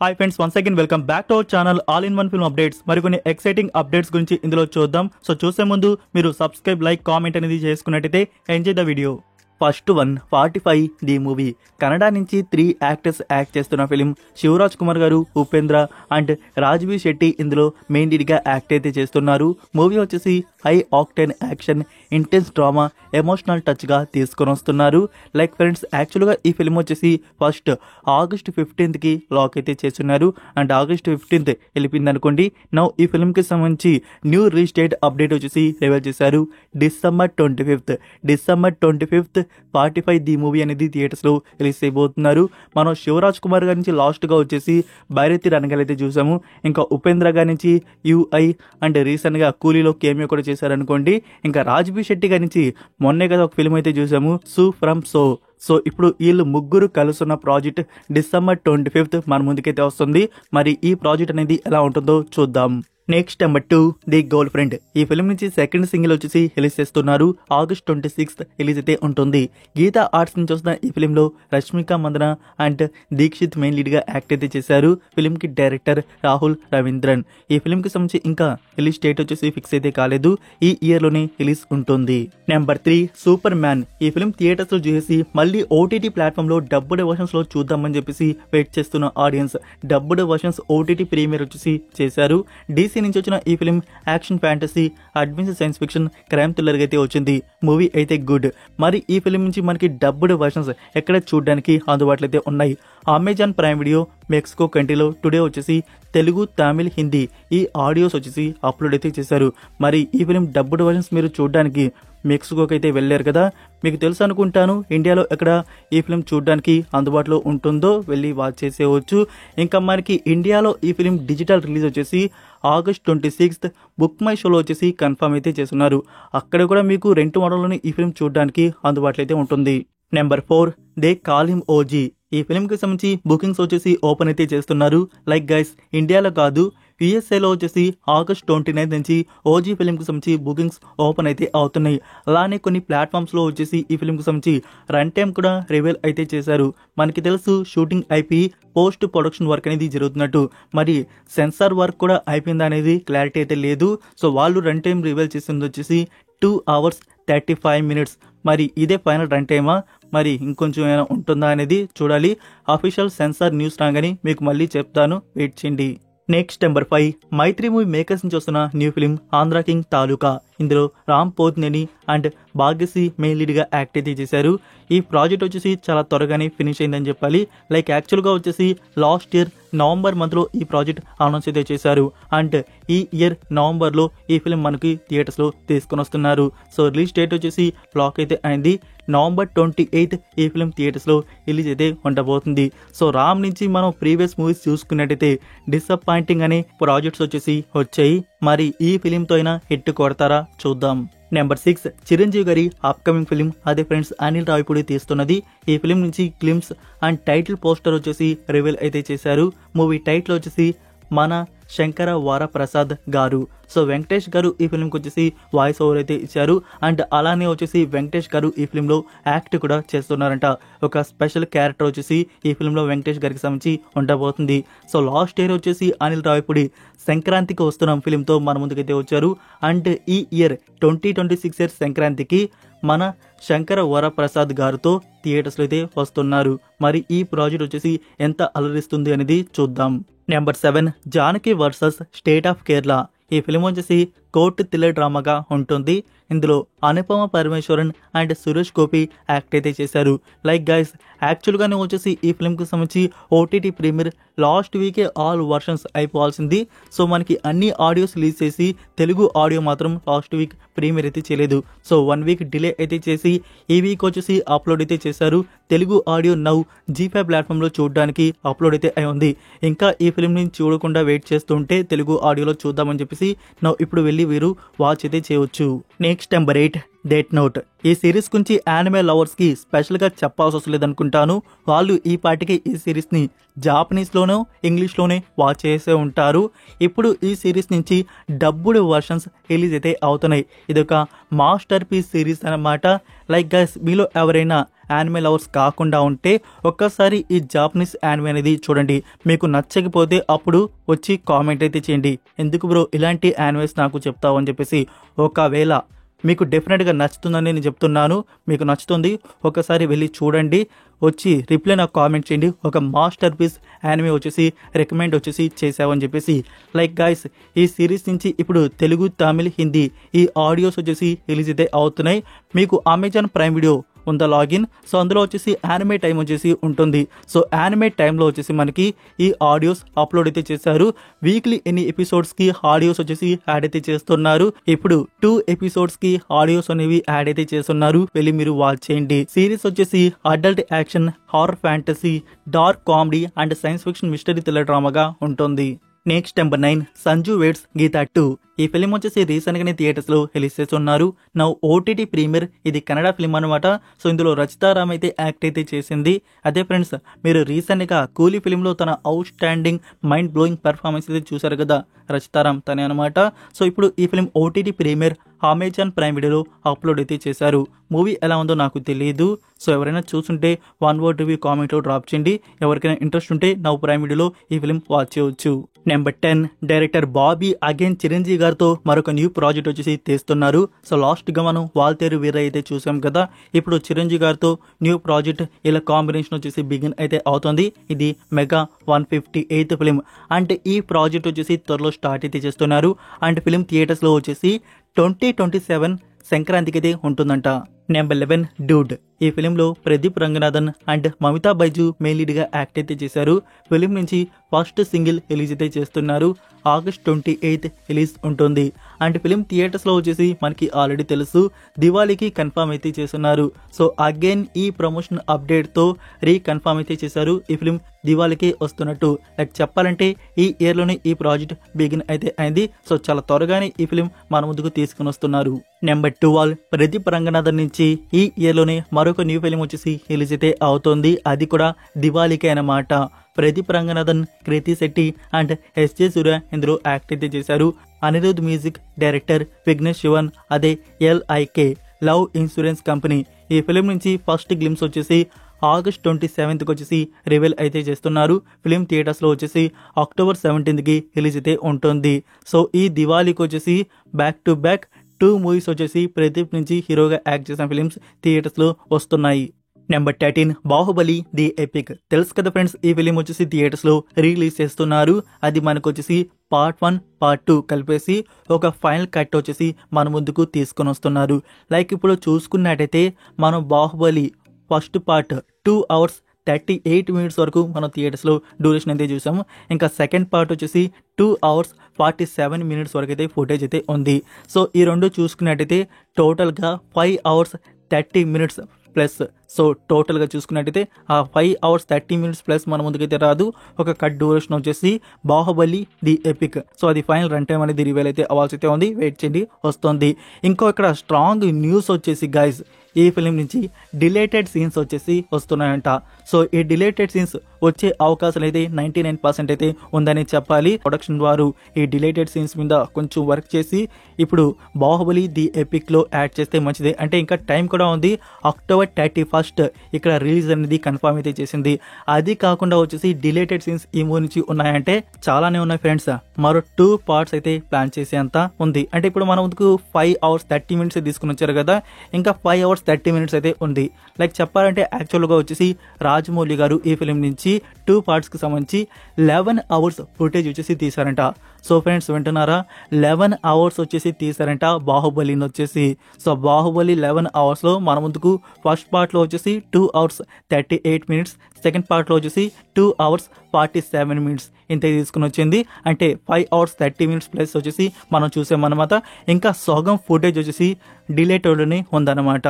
Hi friends, once again welcome back to our channel all in one film updates. మరికొన్ని exciting updates గురించి ఇందులో చూద్దాం. So చూసే ముందు మీరు సబ్స్క్రైబ్, లైక్, కామెంట్ అనేది చేసుకున్నట్టయితే enjoy the video. First one 45 the movie. Kannada నుంచి 3 యాక్టర్స్ యాక్ట్ చేస్తున్న ఫిలిం. శివరాజ్ కుమార్ గారు, ఉపేంద్ర అండ్ రాజ్వీర్ శెట్టి ఇందులో మెయిన్ లీడ్ గా యాక్ట్ అయితే చేస్తున్నారు. మూవీ వచ్చేసి high octane action, intense drama, emotional touch గా తీసుకొని వస్తున్నారు. లైక్ ఫ్రెండ్స్, యాక్చువల్గా ఈ ఫిలిం వచ్చేసి ఫస్ట్ August 15th కి లాక్ అయితే చేస్తున్నారు. అండ్ August 15th వెళ్ళిపోయింది అనుకోండి. నౌ ఈ ఫిలిం కి సంబంధించి న్యూ రిలీజ్ డేట్ అప్డేట్ వచ్చేసి రివీల్ చేశారు. December 25th 45 ది మూవీ అనేది థియేటర్స్ లో రిలీజ్ అయిపోతున్నారు. మనం శివరాజ్ కుమార్ గారి నుంచి లాస్ట్ గా వచ్చేసి భైరతి రణగల్ అయితే చూసాము. ఇంకా ఉపేంద్ర గారి నుంచి UI అండ్ రీసెంట్ గా కూలీలో కేమియో కూడా చేశారనుకోండి. ఇంకా రాజ్వీర్ శెట్టి గారి నుంచి మొన్నే కదా ఒక ఫిల్మ్ అయితే చూసాము, సో ఫ్రమ్ సో ఇప్పుడు వీళ్ళు ముగ్గురు కలుస్తున్న ప్రాజెక్ట్ December 25th మన ముందుకైతే వస్తుంది. మరి ఈ ప్రాజెక్ట్ అనేది ఎలా ఉంటుందో చూద్దాం. Next number 2 the girlfriend. ఈ ఫిల్మ్ నుంచి సెకండ్ సింగిల్ వచ్చేసి రిలీజ్ చేస్తున్నారు. August 26th రిలీజ్ అయితే ఉంటుంది. గీతా ఆర్ట్స్ నుంచి వస్తున్న ఈ ఫిలిం లో Rashmika Mandanna and Dikshit main lead గా యాక్ట్ అయితే చేశారు. ఫిలిం కి డైరెక్టర్ రాహుల్ రవీంద్రన్. ఈ ఫిలిం కి సంబంధించి ఇంకా రిలీజ్ డేట్ వచ్చేసి ఫిక్స్ అయితే కాలేదు. ఈ ఇయర్ లోనే రిలీజ్ ఉంటుంది. Number 3 Superman. ఈ ఫిలిం థియేటర్స్ లో చూసేసి మళ్ళీ OTT ప్లాట్ఫామ్ లో డబ్బుడ్ వర్షన్స్ లో చూద్దామని చెప్పేసి వెయిట్ చేస్తున్న audience dubbed versions OTT premiere వచ్చేసి చేశారు. DC నుంచి వచ్చిన ఈ film action, fantasy, adventure, science fiction, crime thriller అయితే వచ్చింది. మూవీ అయితే గుడ్. మరి ఈ ఫిలిం నుంచి మనకి డబ్బుడ్ వర్షన్స్ ఎక్కడ చూడడానికి అందుబాటులో అయితే ఉన్నాయి. అమెజాన్ ప్రైమ్ వీడియో మెక్సికో కంట్రీలో టుడే వచ్చేసి తెలుగు, తమిళ్, హిందీ ఈ ఆడియోస్ వచ్చేసి అప్లోడ్ అయితే చేశారు. మరి ఈ ఫిలిం డబ్బుడ్ వర్షన్స్ మీరు చూడడానికి మెక్సికోకి అయితే వెళ్ళారు కదా, మీకు తెలుసు అనుకుంటాను ఇండియాలో ఎక్కడ ఈ ఫిలిం చూడడానికి అందుబాటులో ఉంటుందో వెళ్ళి వాచ్ చేసేవచ్చు. ఇంకా మనకి ఇండియాలో ఈ ఫిలిం డిజిటల్ రిలీజ్ వచ్చేసి August 26th బుక్ మై షోలో వచ్చేసి కన్ఫర్మ్ అయితే చేస్తున్నారు. అక్కడ కూడా మీకు 2 మోడల్లోనే ఈ ఫిలిం చూడడానికి అందుబాటులో అయితే ఉంటుంది. Number 4 they call him OG. ఈ ఫిలిం కి సంబంధించి బుకింగ్స్ వచ్చేసి ఓపెన్ అయితే చేస్తున్నారు. లైక్ గైస్, ఇండియాలో కాదు USA వచ్చేసి August 29th నుంచి OG ఫిలిం కి సంబంధించి బుకింగ్స్ ఓపెన్ అయితే అవుతున్నాయి. అలానే కొన్ని ప్లాట్ఫామ్స్ లో వచ్చేసి ఈ ఫిలిం కి సంబంధించి రన్ టైం కూడా రివీల్ అయితే చేశారు. మనకి తెలుసు షూటింగ్ అయిపోయి పోస్ట్ ప్రొడక్షన్ వర్క్ అనేది జరుగుతున్నట్టు. మరి సెన్సార్ వర్క్ కూడా అయిపోయింది అనేది క్లారిటీ అయితే లేదు. సో వాళ్ళు రన్ టైం రివీల్ చేసింది వచ్చేసి 2 hours 35 minutes. మరి ఇదే ఫైనల్ రన్ టైమా, మరి ఇంకొంచెం ఏమైనా ఉంటుందా అనేది చూడాలి. అఫీషియల్ సెన్సార్ న్యూస్ రాగానే మీకు మళ్ళీ చెప్తాను, వెయిట్ చేయండి. Next number 5 Mythri movie makers నుంచి వస్తున్న new film Andhra king Taluka. ఇందులో Ram Pothineni and Bhagyashri main lead గా యాక్ట్ అయితే చేశారు. ఈ ప్రాజెక్ట్ వచ్చేసి చాలా త్వరగానే ఫినిష్ అయిందని చెప్పాలి. లైక్ యాక్చువల్గా వచ్చేసి లాస్ట్ ఇయర్ నవంబర్ మంత్ లో ఈ ప్రాజెక్ట్ అనౌన్స్ అయితే చేశారు. అండ్ ఈ ఇయర్ నవంబర్ లో ఈ ఫిలిం మనకి థియేటర్స్ లో తీసుకొని వస్తున్నారు. సో రిలీజ్ డేట్ వచ్చేసి బ్లాక్ అయితే అయింది. November 28th ఈ ఫిలిం థియేటర్స్ లో రిలీజ్ అయితే ఉండబోతుంది. సో రామ్ నుంచి మనం ప్రీవియస్ మూవీస్ చూసుకున్నట్టయితే డిసప్పాయింటింగ్ అనే ప్రాజెక్ట్స్ వచ్చేసి వచ్చాయి. మరి ఈ ఫిలింతో అయినా హిట్ కొడతారా చూద్దాం. నెంబర్ 6 చిరంజీవి గారి అప్కమింగ్ ఫిలిం. అదే ఫ్రెండ్స్, అనిల్ రావిపూడి తీస్తున్నది. ఈ ఫిలిం నుంచి క్లిమ్స్ అండ్ టైటిల్ పోస్టర్ వచ్చేసి రివీల్ అయితే చేశారు. మూవీ టైటిల్ వచ్చేసి మన శంకర వరప్రసాద్ గారు. సో వెంకటేష్ గారు ఈ ఫిలింకి వచ్చేసి వాయిస్ ఓవర్ అయితే ఇచ్చారు. అండ్ అలానే వచ్చేసి వెంకటేష్ గారు ఈ ఫిలింలో యాక్ట్ కూడా చేస్తున్నారంట. ఒక స్పెషల్ క్యారెక్టర్ వచ్చేసి ఈ ఫిలింలో వెంకటేష్ గారికి సంబంధించి ఉండబోతుంది. సో లాస్ట్ ఇయర్ వచ్చేసి అనిల్ రావిపూడి సంక్రాంతికి వస్తున్న ఫిలింతో మన ముందుకైతే వచ్చారు. అండ్ ఈ ఇయర్ 2026 ఇయర్ సంక్రాంతికి మన శంకర వరప్రసాద్ గారితో థియేటర్స్లో అయితే వస్తున్నారు. మరి ఈ ప్రాజెక్ట్ వచ్చేసి ఎంత అలరిస్తుంది అనేది చూద్దాం. Number 7 Janaki versus state of Kerala. ఈ ఫిలిం వచ్చేసి కోర్టు థ్రిల్లర్ డ్రామాగా ఉంటుంది. ఇందులో అనుపమ పరమేశ్వరన్ అండ్ సురేష్ గోపి యాక్ట్ అయితే చేశారు. లైక్ గైస్, యాక్చువల్గానే వచ్చేసి ఈ ఫిలింకి సంబంధించి OTT ప్రీమియర్ లాస్ట్ వీకే ఆల్ వర్షన్స్ అయిపోవాల్సింది. సో మనకి అన్ని ఆడియోస్ రిలీజ్ చేసి తెలుగు ఆడియో మాత్రం లాస్ట్ వీక్ ప్రీమియర్ అయితే చేయలేదు. సో 1 week డిలే అయితే చేసి ఈ వీక్ వచ్చేసి అప్లోడ్ అయితే చేశారు. తెలుగు ఆడియో నౌ G5 ప్లాట్ఫామ్లో చూడడానికి అప్లోడ్ అయితే అయి ఉంది. ఇంకా ఈ ఫిలింని చూడకుండా వెయిట్ చేస్తుంటే తెలుగు ఆడియోలో చూద్దామని చెప్పేసి ఇప్పుడు వెళ్ళి వీరు వాచ్ అయితే చేయవచ్చు. Next number 8 death note. ఈ సిరీస్ గురించి యానిమే లవర్స్ కి స్పెషల్ గా చెప్పాల్సి అవసరం లేదనుకుంటాను. వాళ్ళు ఈ పాటికి ఈ సిరీస్ ని జాపనీస్ లోనో ఇంగ్లీష్ లోనే వాచ్ చేసే ఉంటారు. ఇప్పుడు ఈ సిరీస్ నుంచి డబ్బుడ్ వర్షన్స్ రిలీజ్ అయితే అవుతున్నాయి. ఇదొక మాస్టర్ పీస్ సిరీస్ అన్నమాట. లైక్ గైస్, మీలో ఎవరైనా యానిమే లవర్స్ కాకుండా ఉంటే ఒక్కసారి ఈ జాపనీస్ యానిమే అనేది చూడండి. మీకు నచ్చకపోతే అప్పుడు వచ్చి కామెంట్ అయితే చేయండి, ఎందుకు బ్రో ఇలాంటి యానిమేస్ నాకు చెప్తావు అని చెప్పేసి. ఒకవేళ మీకు డెఫినెట్గా నచ్చుతుందని నేను చెప్తున్నాను. మీకు నచ్చుతుంది, ఒకసారి వెళ్ళి చూడండి, వచ్చి రిప్లై నాకు కామెంట్ చేయండి. ఒక మాస్టర్ పీస్ యానిమే వచ్చేసి రికమెండ్ వచ్చేసి చేసావని చెప్పేసి. లైక్ గైస్, ఈ సిరీస్ నుంచి ఇప్పుడు తెలుగు, తమిళ్, హిందీ ఈ ఆడియోస్ వచ్చేసి రిలీజ్ అయితే అవుతున్నాయి. మీకు అమెజాన్ ప్రైమ్ వీడియో ఉందా లాగిన్, సో అందులో వచ్చేసి యానిమే టైం వచ్చేసి ఉంటుంది. సో యానిమే టైంలో వచ్చేసి మనకి ఈ ఆడియోస్ అప్లోడ్ అయితే చేశారు. వీక్లీ ఎన్ని ఎపిసోడ్స్ కి ఆడియోస్ వచ్చేసి యాడ్ అయితే చేస్తున్నారు. ఇప్పుడు 2 ఎపిసోడ్స్ కి ఆడియోస్ అనేవి యాడ్ అయితే చేస్తున్నారు. వెళ్ళి మీరు వాచ్ చేయండి. సిరీస్ వచ్చేసి adult action, horror fantasy, dark comedy and science fiction mystery thriller డ్రామాగా ఉంటుంది. Next number 9, Sanju weds Geetha 2. ఈ ఫిలిం వచ్చేసి రీసెంట్ గానే థియేటర్స్ లో రిలీజ్ చేస్తున్నారు. నా ఓటీటీ ప్రీమియర్. ఇది కన్నడ ఫిలిం అనమాట. సో ఇందులో రచితారామ్ అయితే యాక్ట్ అయితే చేసింది. అదే ఫ్రెండ్స్, మీరు రీసెంట్ గా కూలీ ఫిలిం లో తన outstanding mind blowing performance అయితే చూసారు కదా, రచితారామ్ తనే అనమాట. సో ఇప్పుడు ఈ film OTT premiere Amazon Prime వీడియోలో అప్లోడ్ అయితే చేశారు. మూవీ ఎలా ఉందో నాకు తెలియదు. సో ఎవరైనా చూస్తుంటే 1 word రివ్యూ కామెంట్లో డ్రాప్ చేయండి. ఎవరికైనా ఇంట్రెస్ట్ ఉంటే నా ప్రైమ్ వీడియోలో ఈ ఫిలిం వాచ్ చేయవచ్చు. Number 10, director Bobby again Chiranjeevi గారితో మరొక న్యూ ప్రాజెక్ట్ వచ్చేసి తీస్తున్నారు. సో లాస్ట్ గా మనం వాల్తేరు వీర అయితే చూసాం కదా, ఇప్పుడు చిరంజీవి గారితో న్యూ ప్రాజెక్ట్ ఇలా కాంబినేషన్ వచ్చేసి బిగిన్ అయితే అవుతుంది. ఇది మెగా 158th ఫిలిం. అంటే ఈ ప్రాజెక్ట్ వచ్చేసి త్వరలో స్టార్ట్ అయితే చేస్తున్నారు. అండ్ ఫిలిం థియేటర్స్ లో వచ్చేసి 2027 సంక్రాంతికి అయితే ఉంటుందంట. Number 11, dude. ఈ ఫిలింలో Pradeep Ranganathan and Mamitha Baiju main lead గా యాక్ట్ అయితే చేశారు. ఫిలిం నుంచి ఫస్ట్ సింగిల్ రిలీజ్ అయితే చేస్తున్నారు. August 28 రిలీజ్ ఉంటుంది. అండ్ ఫిలిం థియేటర్స్ లో వచ్చేసి మనకి ఆల్రెడీ తెలుసు, దివాళీకి కన్ఫర్మ్ అయితే చేస్తున్నారు. సో అగైన్ ఈ ప్రమోషన్ అప్డేట్ తో రీకన్ఫర్మ్ అయితే చేశారు. ఈ ఫిలిం దివాళీకి వస్తున్నట్టు. లైక్ చెప్పాలంటే ఈ ఇయర్ లోనే ఈ ప్రాజెక్ట్ బిగిన్ అయితే అయింది. సో చాలా త్వరగానే ఈ ఫిలిం మన ముందుకు తీసుకుని వస్తున్నారు. నెంబర్ 12, ప్రదీప్ రంగనాథన్ నుంచి ఈ ఇయర్ లోనే మరొక న్యూ ఫిలిం వచ్చేసి రిలీజ్ అయితే అవుతోంది. అది కూడా దివాళీకి అన్నమాట. ప్రదీప్ రంగనాథన్, కృతి శెట్టి అండ్ ఎస్జే సూర్య ఇందులో యాక్ట్ అయితే చేశారు. అనిరుద్ మ్యూజిక్ డైరెక్టర్ విఘ్నేష్ శివన్, అదే LIK లవ్ ఇన్సూరెన్స్ కంపెనీ. ఈ ఫిలిం నుంచి ఫస్ట్ గ్లిమ్స్ వచ్చేసి August 27th వచ్చేసి రివీల్ అయితే చేస్తున్నారు. ఫిలిం థియేటర్స్ లో వచ్చేసి October 17th కి రిలీజ్ అయితే ఉంటుంది. సో ఈ దివాళీకి వచ్చేసి బ్యాక్ టు బ్యాక్ 2 మూవీస్ వచ్చేసి ప్రదీప్ నుంచి హీరోగా యాక్ట్ చేసిన ఫిలిమ్స్ థియేటర్స్ లో వస్తున్నాయి. Number 13, Baahubali the epic. తెలుసు కదా ఫ్రెండ్స్, ఈ ఫిలిం వచ్చేసి థియేటర్స్ లో రిలీజ్ చేస్తున్నారు. అది మనకు వచ్చేసి Part 1, Part 2 కలిపేసి ఒక ఫైనల్ కట్ వచ్చేసి మన ముందుకు తీసుకొని వస్తున్నారు. లైక్ ఇప్పుడు చూసుకున్నట్టయితే మనం Baahubali first part 2 hours 38 minutes వరకు మనం థియేటర్స్లో డ్యూరేషన్ అయితే చూసాము. ఇంకా సెకండ్ పార్ట్ వచ్చేసి 2 hours 47 minutes వరకు అయితే ఫుటేజ్ అయితే ఉంది. సో ఈ రెండు చూసుకున్నట్టయితే టోటల్గా 5 hours 30 minutes ప్లస్. సో టోటల్గా చూసుకున్నట్టయితే ఆ 5 hours 30 minutes ప్లస్ మన ముందుకైతే రాదు. ఒక కట్ డ్యూరేషన్ వచ్చేసి బాహుబలి ది ఎపిక్. సో అది ఫైనల్ రన్ టైం అనేది రివీల్ అయితే అవ్వాల్సి అయితే ఉంది. వెయిట్ చేయండి, వస్తుంది. ఇంకో ఇక్కడ స్ట్రాంగ్ న్యూస్ వచ్చేసి గైస్, ఈ ఫిలిం నుంచి డిలేటెడ్ సీన్స్ వచ్చేసి వస్తున్నాయంట. సో ఈ డిలేటెడ్ సీన్స్ వచ్చే అవకాశాలు అయితే 99% అయితే ఉందని చెప్పాలి. ప్రొడక్షన్ వారు ఈ డిలేటెడ్ సీన్స్ మీద కొంచెం వర్క్ చేసి ఇప్పుడు బాహుబలి ది ఎపిక్ లో యాడ్ చేస్తే మంచిది. అంటే ఇంకా టైం కూడా ఉంది. October 31st ఇక్కడ రిలీజ్ అనేది కన్ఫర్మ్ అయితే చేసింది. అది కాకుండా వచ్చేసి డిలేటెడ్ సీన్స్ ఈ మూవీ నుంచి ఉన్నాయంటే చాలానే ఉన్నాయి ఫ్రెండ్స్. మరో 2 parts అయితే ప్లాన్ చేసేంత ఉంది. అంటే ఇప్పుడు మన ముందుకు 5 hours 30 minutes తీసుకుని వచ్చారు కదా, ఇంకా 5 hours 30 minutes అయితే ఉంది. లైక్ చెప్పాలంటే యాక్చువల్గా వచ్చేసి రాజమౌళి గారు ఈ ఫిలిం నుంచి 2 parts కి సంబంధించి 11 hours ఫుటేజ్ వచ్చేసి తీశారంట. సో ఫ్రెండ్స్ వింటున్నారా, 11 hours వచ్చేసి తీశారంట బాహుబలిని వచ్చేసి. సో బాహుబలి 11 hours లో మన ముందుకు ఫస్ట్ పార్ట్ లో వచ్చేసి 2 hours 38 minutes, సెకండ్ పార్ట్ లో వచ్చేసి 2 hours 47 minutes ఇంత తీసుకుని వచ్చింది. అంటే 5 hours 30 minutes ప్లస్ వచ్చేసి మనం చూసామన్నమాట. ఇంకా సగం ఫుటేజ్ వచ్చేసి డిలేటెడ్లోనే ఉందన్నమాట.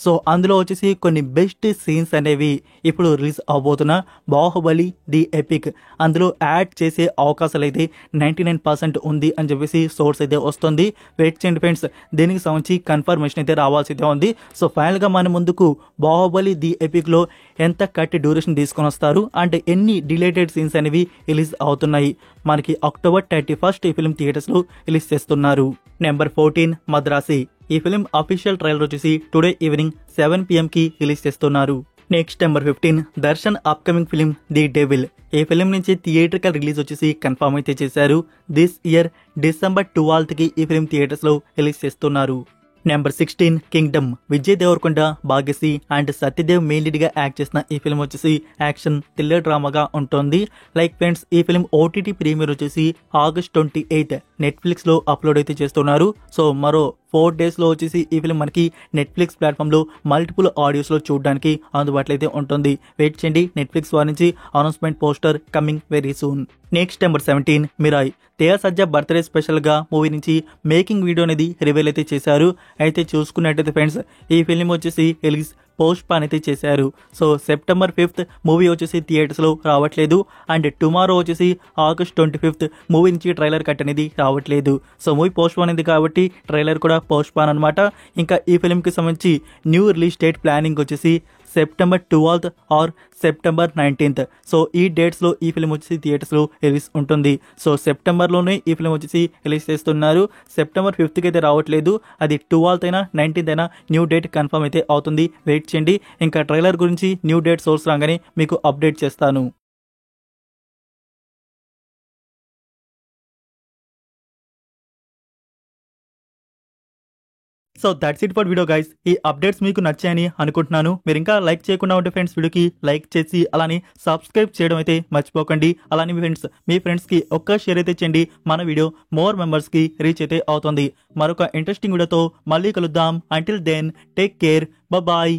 సో అందులో వచ్చేసి కొన్ని బెస్ట్ సీన్స్ అనేవి ఇప్పుడు రిలీజ్ అవబోతున్న బాహుబలి ది ఎపిక్ అందులో యాడ్ చేసే అవకాశాలు అయితే 99% 99% ఉంది అని చెప్పేసి సోర్స్ అయితే వస్తుంది. వెయిట్ చేయండి ఫ్రెండ్స్, దీనికి సంబంధించి కన్ఫర్మేషన్ అయితే రావాల్సి అయితే ఉంది. సో ఫైనల్గా మన ముందుకు బాహుబలి ది ఎపిక్లో ఎంత కట్ డ్యూరేషన్ తీసుకొని వస్తారు అండ్ ఎన్ని డిలేటెడ్ సీన్స్ అనేవి రిలీజ్ అవుతున్నాయి. మనకి October 31 ఈ ఫిల్మ్ థియేటర్స్లో రిలీజ్ చేస్తున్నారు. నెంబర్ 14 మద్రాసి. ఈ ఫిల్మ్ అఫీషియల్ ట్రైలర్ వచ్చేసి టుడే ఈవినింగ్ 7 PM కి రిలీజ్ చేస్తున్నారు. Next number 15 Darshan upcoming film the Devil. ఈ ఫిల్మ్ నుంచి థియేట్రికల్ రిలీజ్ వచ్చేసి కన్ఫర్మ్ అయితే చేశారు. దిస్ ఇయర్ December 12 కి ఈ ఫిల్మ్ థియేటర్స్ లో రిలీజ్ చేస్తున్నారు. Number 16 Kingdom. Vijay Deverakonda, Bhagyashri and Satyadev main lead గా యాక్ట్ చేసిన ఈ ఫిల్మ్ వచ్చేసి యాక్షన్ థ్రిల్లర్ డ్రామాగా ఉంటుంది. లైక్ ఫ్రెండ్స్, ఈ ఫిల్మ్ ఓటీటీ ప్రీమియర్ వచ్చేసి August 28 నెట్ఫ్లిక్స్ లో అప్లోడ్ అయితే చేస్తున్నారు. సో మరో 4 days లో వచ్చేసి ఈ ఫిల్మ్ మనకి నెట్ఫ్లిక్స్ ప్లాట్ఫామ్ లో మల్టిపుల్ ఆడియోస్ లో చూడడానికి అందుబాటులో అయితే ఉంటుంది. వెయిట్ చేయండి, నెట్ఫ్లిక్స్ వారి నుంచి announcement poster coming very soon. Next number 17 Mirai. Teja Sajja birthday special గా మూవీ నుంచి మేకింగ్ వీడియో అనేది రివీల్ అయితే చేశారు. అయితే చూసుకున్నట్టయితే ఫ్రెండ్స్, ఈ ఫిల్మ్ వచ్చేసి రిలీజ్ పోస్ట్ పాన్ అయితే చేశారు. సో September 5th మూవీ వచ్చేసి థియేటర్స్ లో రావట్లేదు అండ్ టుమారో వచ్చేసి August 25th మూవీ నుంచి ట్రైలర్ కట్ అనేది రావట్లేదు. సో మూవీ పోస్ట్ పాన్ అయింది కాబట్టి ట్రైలర్ కూడా పోస్ట్ పాన్ అనమాట. ఇంకా ఈ ఫిల్మ్ కి సంబంధించి న్యూ రిలీజ్ డేట్ ప్లానింగ్ వచ్చేసి September 12th or September 19th. So ఈ డేట్స్ లో ఈ ఫిల్మ్ వచ్చేసి థియేటర్స్ లో రిలీజ్ ఉంటుంది. సో సెప్టెంబర్ లోనే ఈ ఫిల్మ్ వచ్చేసి రిలీజ్ చేస్తున్నారు. September 5th కి అయితే రావట్లేదు. అది 12th అయినా 19th అయినా న్యూ డేట్ కన్ఫర్మ్ అయితే అవుతుంది. వెయిట్ చేయండి, ఇంకా ట్రైలర్ గురించి న్యూ డేట్ సోర్స్ రాగానే మీకు అప్డేట్ చేస్తాను. So that's it for video guys. ఈ అప్డేట్స్ మీకు నచ్చాయని అనుకుంటున్నాను. మీరు ఇంకా లైక్ చేయకుండా ఉంటే ఫ్రెండ్స్ వీడియోకి లైక్ చేసి అలానే సబ్స్క్రైబ్ చేయడం అయితే మర్చిపోకండి. అలానే మీ ఫ్రెండ్స్ కి ఒక్క షేర్ అయితే చేయండి. మన వీడియో మోర్ మెంబర్స్ కి రీచ్ అయితే అవుతుంది. మరొక ఇంట్రెస్టింగ్ వీడియోతో మళ్ళీ కలుద్దాం. Until then take care, bye.